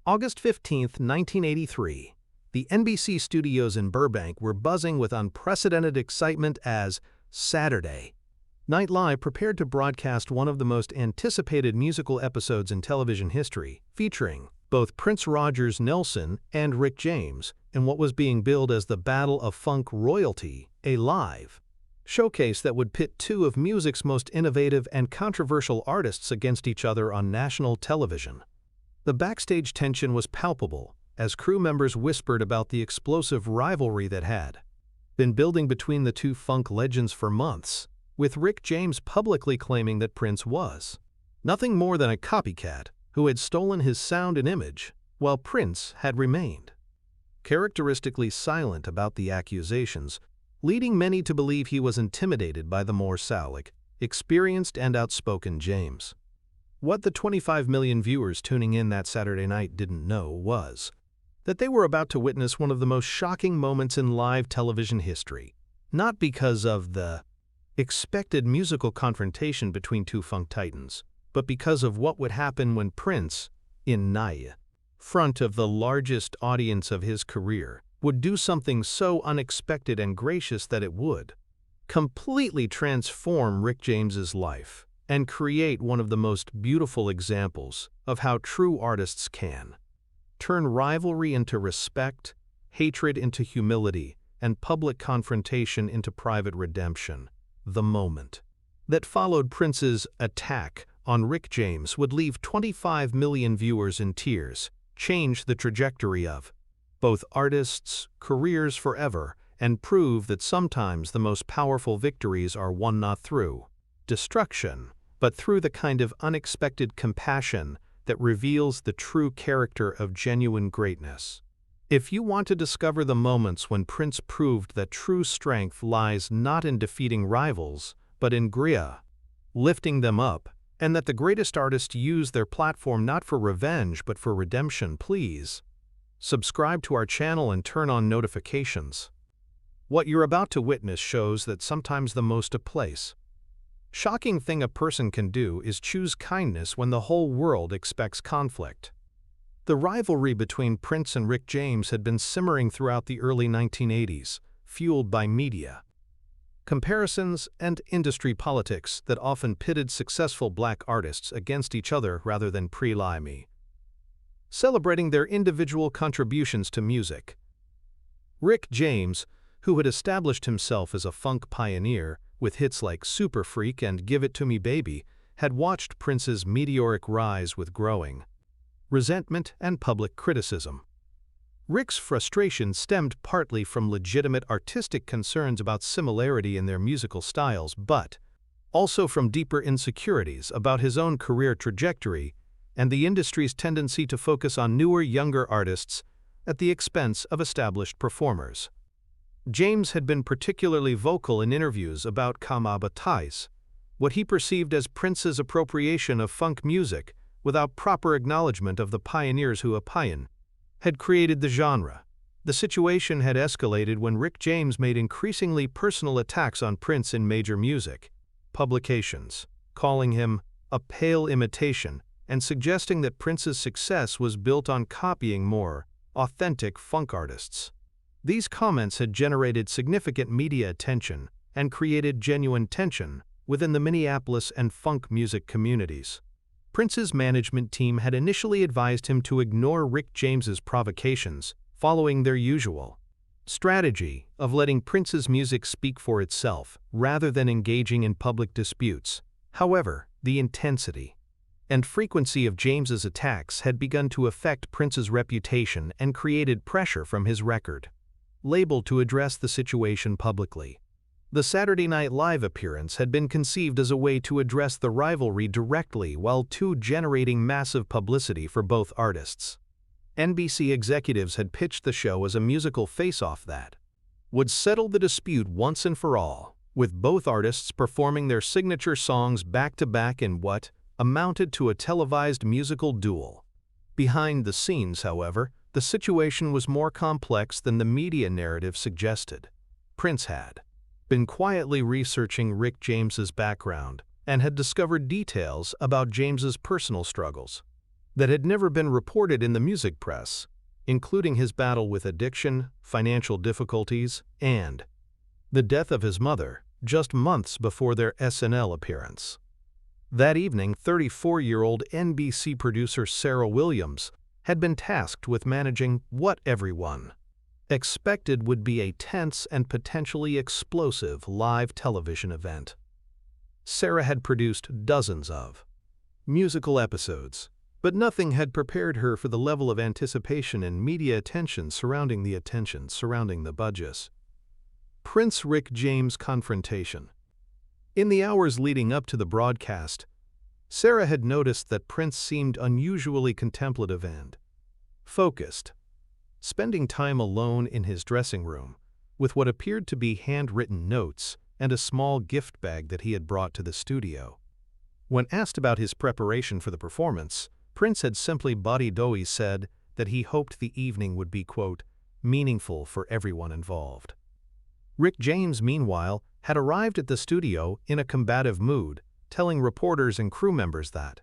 August 15, 1983, the NBC studios in Burbank were buzzing with unprecedented excitement as Saturday Night Live prepared to broadcast one of the most anticipated musical episodes in television history, featuring both Prince Rogers Nelson and Rick James in what was being billed as the Battle of Funk Royalty, a live showcase that would pit two of music's most innovative and controversial artists against each other on national television. The backstage tension was palpable as crew members whispered about the explosive rivalry that had been building between the two funk legends for months, with Rick James publicly claiming that Prince was nothing more than a copycat who had stolen his sound and image, while Prince had remained characteristically silent about the accusations, leading many to believe he was intimidated by the more soulic, experienced and outspoken James. What the 25 million viewers tuning in that Saturday night didn't know was that they were about to witness one of the most shocking moments in live television history, not because of the expected musical confrontation between two funk titans, but because of what would happen when Prince, in front of the largest audience of his career, would do something so unexpected and gracious that it would completely transform Rick James's life and create one of the most beautiful examples of how true artists can turn rivalry into respect, hatred into humility, and public confrontation into private redemption. The moment that followed Prince's attack on Rick James would leave 25 million viewers in tears, change the trajectory of both artists' careers forever, and prove that sometimes the most powerful victories are won not through destruction, but through the kind of unexpected compassion that reveals the true character of genuine greatness. If you want to discover the moments when Prince proved that true strength lies not in defeating rivals, but in lifting them up, and that the greatest artists use their platform not for revenge but for redemption, please subscribe to our channel and turn on notifications. What you're about to witness shows that sometimes the most shocking thing a person can do is choose kindness when the whole world expects conflict. The rivalry between Prince and Rick James had been simmering throughout the early 1980s, fueled by media comparisons and industry politics that often pitted successful black artists against each other rather than celebrating their individual contributions to music. Rick James, who had established himself as a funk pioneer with hits like Super Freak and Give It To Me Baby, had watched Prince's meteoric rise with growing resentment and public criticism. Rick's frustration stemmed partly from legitimate artistic concerns about similarity in their musical styles, but also from deeper insecurities about his own career trajectory and the industry's tendency to focus on newer, younger artists at the expense of established performers. James had been particularly vocal in interviews about what he perceived as Prince's appropriation of funk music without proper acknowledgement of the pioneers who had created the genre. The situation had escalated when Rick James made increasingly personal attacks on Prince in major music publications, calling him a pale imitation and suggesting that Prince's success was built on copying more authentic funk artists. These comments had generated significant media attention and created genuine tension within the Minneapolis and funk music communities. Prince's management team had initially advised him to ignore Rick James's provocations, following their usual strategy of letting Prince's music speak for itself rather than engaging in public disputes. However, the intensity and frequency of James's attacks had begun to affect Prince's reputation and created pressure from his record label to address the situation publicly. The Saturday Night Live appearance had been conceived as a way to address the rivalry directly while generating massive publicity for both artists. NBC executives had pitched the show as a musical face-off that would settle the dispute once and for all, with both artists performing their signature songs back-to-back in what amounted to a televised musical duel. Behind the scenes, however, the situation was more complex than the media narrative suggested. Prince had been quietly researching Rick James's background and had discovered details about James's personal struggles. that had never been reported in the music press, including his battle with addiction, financial difficulties, and the death of his mother just months before their SNL appearance. That evening, 34-year-old NBC producer Sarah Williams had been tasked with managing what everyone expected would be a tense and potentially explosive live television event. Sarah had produced dozens of musical episodes, but nothing had prepared her for the level of anticipation and media attention surrounding the budget. Prince Rick James confrontation. In the hours leading up to the broadcast, Sarah had noticed that Prince seemed unusually contemplative and focused, spending time alone in his dressing room with what appeared to be handwritten notes and a small gift bag that he had brought to the studio. When asked about his preparation for the performance, Prince had simply body-doughy said that he hoped the evening would be, quote, meaningful for everyone involved. Rick James, meanwhile, had arrived at the studio in a combative mood, telling reporters and crew members that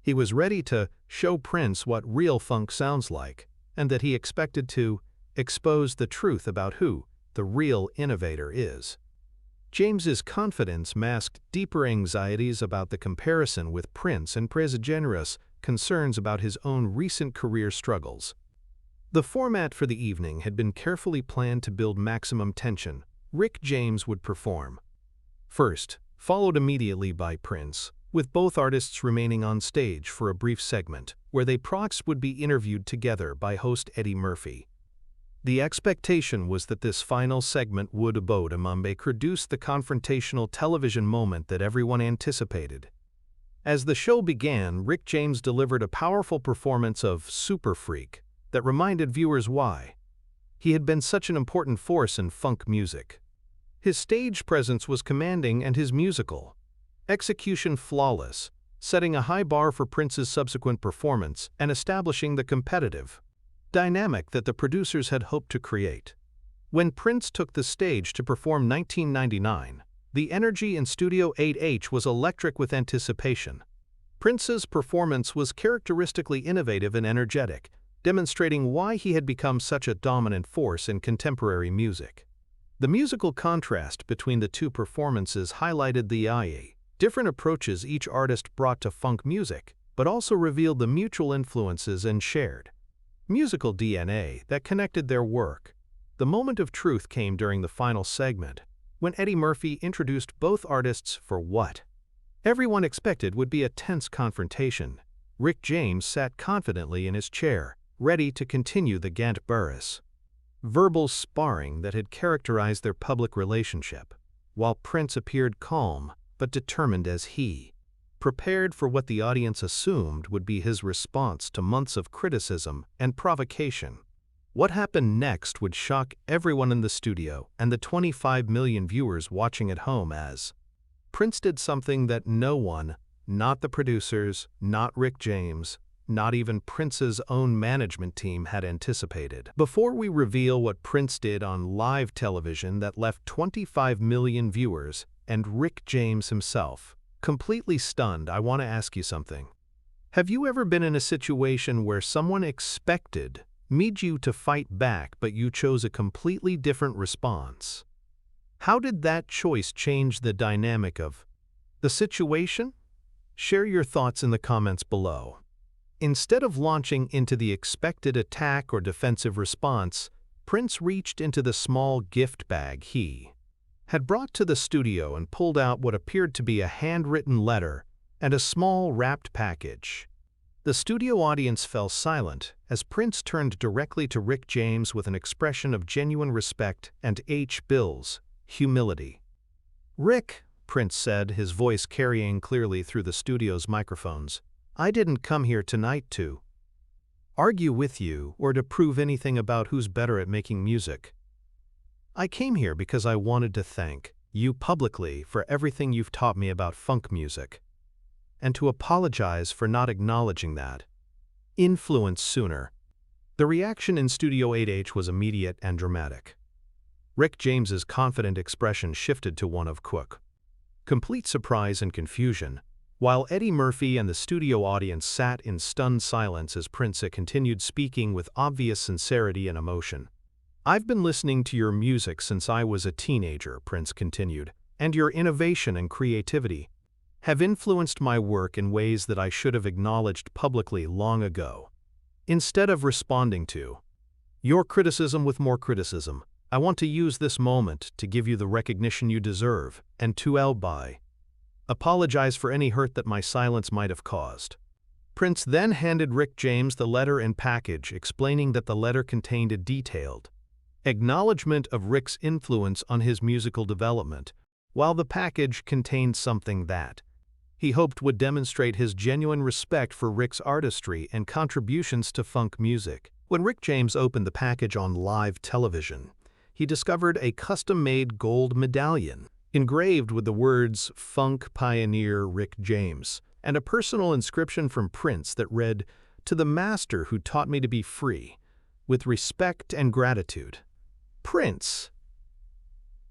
he was ready to show Prince what real funk sounds like, and that he expected to expose the truth about who the real innovator is. James's confidence masked deeper anxieties about the comparison with Prince and generous concerns about his own recent career struggles. The format for the evening had been carefully planned to build maximum tension. Rick James would perform first, followed immediately by Prince, with both artists remaining on stage for a brief segment where they would be interviewed together by host Eddie Murphy. The expectation was that this final segment would produce the confrontational television moment that everyone anticipated. As the show began, Rick James delivered a powerful performance of Super Freak that reminded viewers why he had been such an important force in funk music. His stage presence was commanding and his musical execution flawless, setting a high bar for Prince's subsequent performance and establishing the competitive dynamic that the producers had hoped to create. When Prince took the stage to perform 1999, the energy in Studio 8H was electric with anticipation. Prince's performance was characteristically innovative and energetic, demonstrating why he had become such a dominant force in contemporary music. The musical contrast between the two performances highlighted the different approaches each artist brought to funk music, but also revealed the mutual influences and shared musical DNA that connected their work. The moment of truth came during the final segment, when Eddie Murphy introduced both artists for what everyone expected would be a tense confrontation. Rick James sat confidently in his chair, ready to continue the Gant-Burris verbal sparring that had characterized their public relationship, while Prince appeared calm but determined as he prepared for what the audience assumed would be his response to months of criticism and provocation. What happened next would shock everyone in the studio and the 25 million viewers watching at home as Prince did something that no one, not the producers, not Rick James, not even Prince's own management team had anticipated. Before we reveal what Prince did on live television that left 25 million viewers and Rick James himself completely stunned, I want to ask you something. Have you ever been in a situation where someone expected you to fight back, but you chose a completely different response? How did that choice change the dynamic of the situation? Share your thoughts in the comments below. Instead of launching into the expected attack or defensive response, Prince reached into the small gift bag he had brought to the studio and pulled out what appeared to be a handwritten letter and a small wrapped package. The studio audience fell silent as Prince turned directly to Rick James with an expression of genuine respect and Bill's humility. "Rick," Prince said, his voice carrying clearly through the studio's microphones, "I didn't come here tonight to argue with you or to prove anything about who's better at making music. I came here because I wanted to thank you publicly for everything you've taught me about funk music, and to apologize for not acknowledging that influence sooner." The reaction in Studio 8H was immediate and dramatic. Rick James's confident expression shifted to one of complete surprise and confusion, While Eddie Murphy and the studio audience sat in stunned silence as Prince continued speaking with obvious sincerity and emotion. "I've been listening to your music since I was a teenager," Prince continued, "and your innovation and creativity have influenced my work in ways that I should have acknowledged publicly long ago. Instead of responding to your criticism with more criticism, I want to use this moment to give you the recognition you deserve and to apologize for any hurt that my silence might have caused." Prince then handed Rick James the letter and package, explaining that the letter contained a detailed acknowledgement of Rick's influence on his musical development, while the package contained something that he hoped would demonstrate his genuine respect for Rick's artistry and contributions to funk music. When Rick James opened the package on live television, he discovered a custom-made gold medallion engraved with the words "Funk Pioneer Rick James" and a personal inscription from Prince that read, "To the master who taught me to be free, with respect and gratitude, Prince."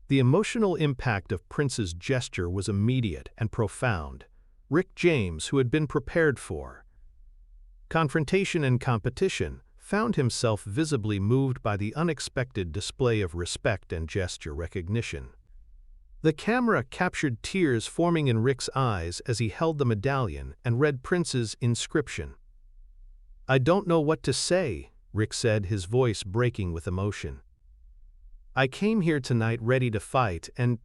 The emotional impact of Prince's gesture was immediate and profound. Rick James, who had been prepared for confrontation and competition, found himself visibly moved by the unexpected display of respect and gesture recognition. The camera captured tears forming in Rick's eyes as he held the medallion and read Prince's inscription. "I don't know what to say," Rick said, his voice breaking with emotion. "I came here tonight ready to fight, and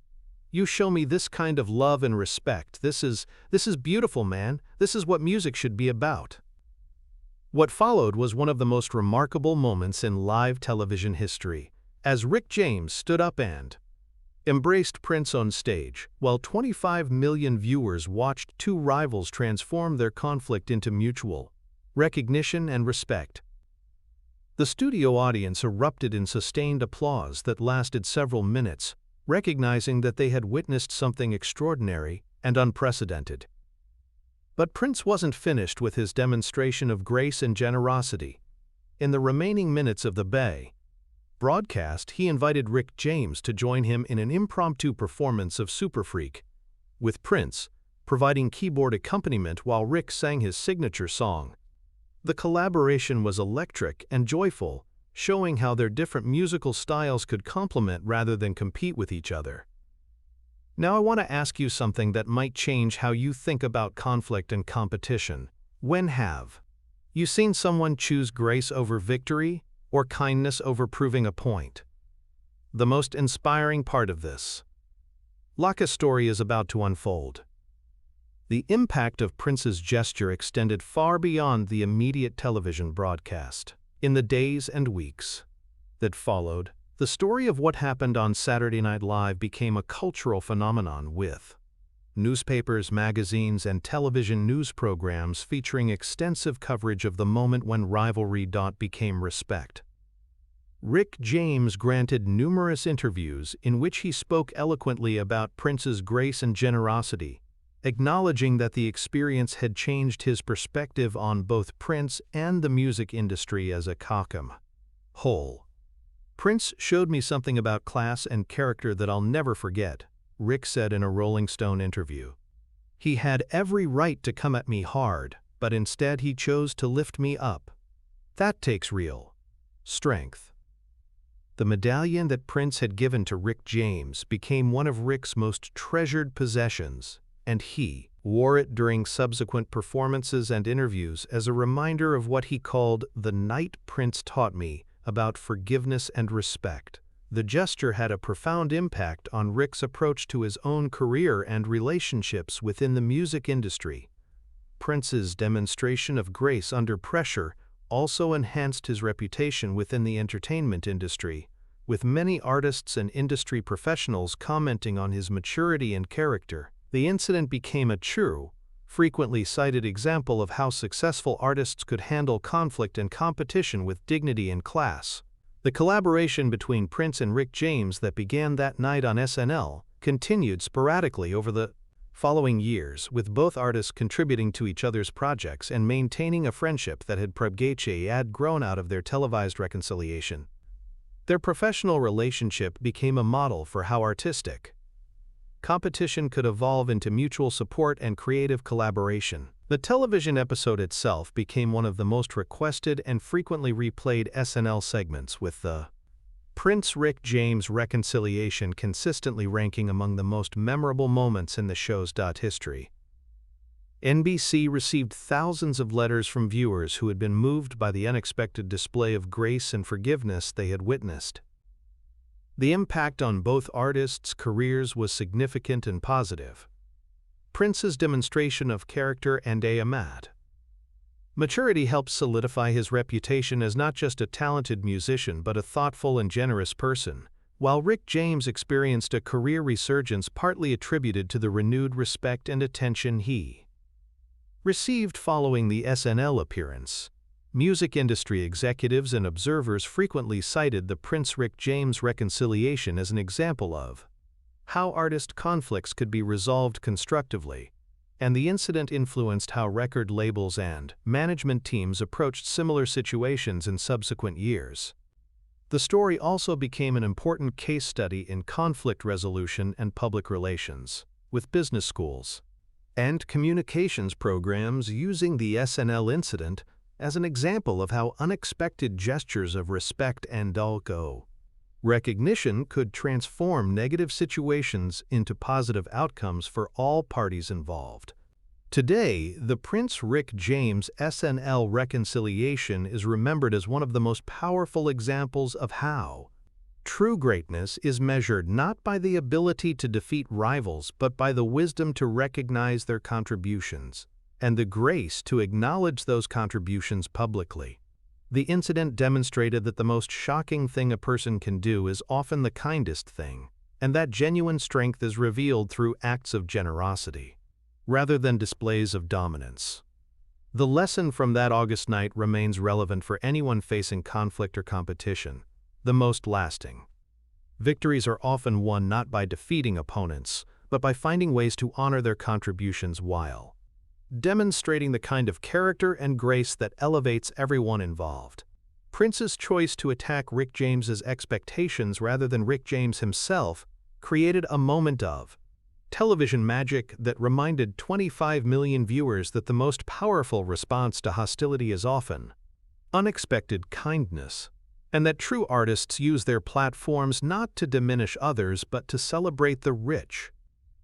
you show me this kind of love and respect. This is beautiful, man. This is what music should be about." What followed was one of the most remarkable moments in live television history, as Rick James stood up and embraced Prince on stage, while 25 million viewers watched two rivals transform their conflict into mutual recognition and respect. The studio audience erupted in sustained applause that lasted several minutes, recognizing that they had witnessed something extraordinary and unprecedented. But Prince wasn't finished with his demonstration of grace and generosity. In the remaining minutes of the broadcast, he invited Rick James to join him in an impromptu performance of Super Freak, with Prince providing keyboard accompaniment while Rick sang his signature song. The collaboration was electric and joyful, showing how their different musical styles could complement rather than compete with each other. Now I want to ask you something that might change how you think about conflict and competition. When have you seen someone choose grace over victory or kindness over proving a point? The most inspiring part of this Laka's story is about to unfold. The impact of Prince's gesture extended far beyond the immediate television broadcast. In the days and weeks that followed, the story of what happened on Saturday Night Live became a cultural phenomenon, with newspapers, magazines, and television news programs featuring extensive coverage of the moment when rivalry became respect. Rick James granted numerous interviews in which he spoke eloquently about Prince's grace and generosity, acknowledging that the experience had changed his perspective on both Prince and the music industry as a whole. "Prince showed me something about class and character that I'll never forget," Rick said in a Rolling Stone interview. "He had every right to come at me hard, but instead he chose to lift me up. That takes real strength." The medallion that Prince had given to Rick James became one of Rick's most treasured possessions, and he wore it during subsequent performances and interviews as a reminder of what he called the night Prince taught me about forgiveness and respect. The gesture had a profound impact on Rick's approach to his own career and relationships within the music industry. Prince's demonstration of grace under pressure also enhanced his reputation within the entertainment industry, with many artists and industry professionals commenting on his maturity and character. The incident became a true, frequently cited example of how successful artists could handle conflict and competition with dignity and class. The collaboration between Prince and Rick James that began that night on SNL continued sporadically over the following years, with both artists contributing to each other's projects and maintaining a friendship that had grown out of their televised reconciliation. Their professional relationship became a model for how artistic competition could evolve into mutual support and creative collaboration. The television episode itself became one of the most requested and frequently replayed SNL segments, with the Prince-Rick James reconciliation consistently ranking among the most memorable moments in the show's history. NBC received thousands of letters from viewers who had been moved by the unexpected display of grace and forgiveness they had witnessed. The impact on both artists' careers was significant and positive. Prince's demonstration of character and maturity helped solidify his reputation as not just a talented musician but a thoughtful and generous person, while Rick James experienced a career resurgence partly attributed to the renewed respect and attention he received following the SNL appearance. Music industry executives and observers frequently cited the Prince-Rick James reconciliation as an example of how artist conflicts could be resolved constructively, and the incident influenced how record labels and management teams approached similar situations in subsequent years. The story also became an important case study in conflict resolution and public relations, with business schools and communications programs using the SNL incident as an example of how unexpected gestures of respect and recognition could transform negative situations into positive outcomes for all parties involved. Today, the Prince-Rick James SNL reconciliation is remembered as one of the most powerful examples of how true greatness is measured not by the ability to defeat rivals but by the wisdom to recognize their contributions and the grace to acknowledge those contributions publicly. The incident demonstrated that the most shocking thing a person can do is often the kindest thing, and that genuine strength is revealed through acts of generosity, rather than displays of dominance. The lesson from that August night remains relevant for anyone facing conflict or competition, the most lasting. Victories are often won not by defeating opponents, but by finding ways to honor their contributions while demonstrating the kind of character and grace that elevates everyone involved. Prince's choice to attack Rick James's expectations rather than Rick James himself created a moment of television magic that reminded 25 million viewers that the most powerful response to hostility is often unexpected kindness, and that true artists use their platforms not to diminish others but to celebrate the rich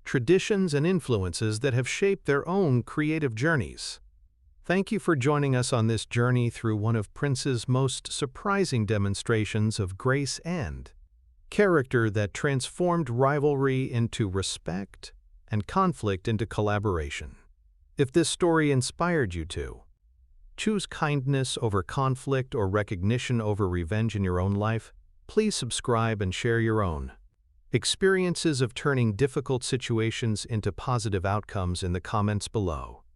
traditions and influences that have shaped their own creative journeys. Thank you for joining us on this journey through one of Prince's most surprising demonstrations of grace and character that transformed rivalry into respect and conflict into collaboration. If this story inspired you to choose kindness over conflict or recognition over revenge in your own life, please subscribe and share your own experiences of turning difficult situations into positive outcomes in the comments below.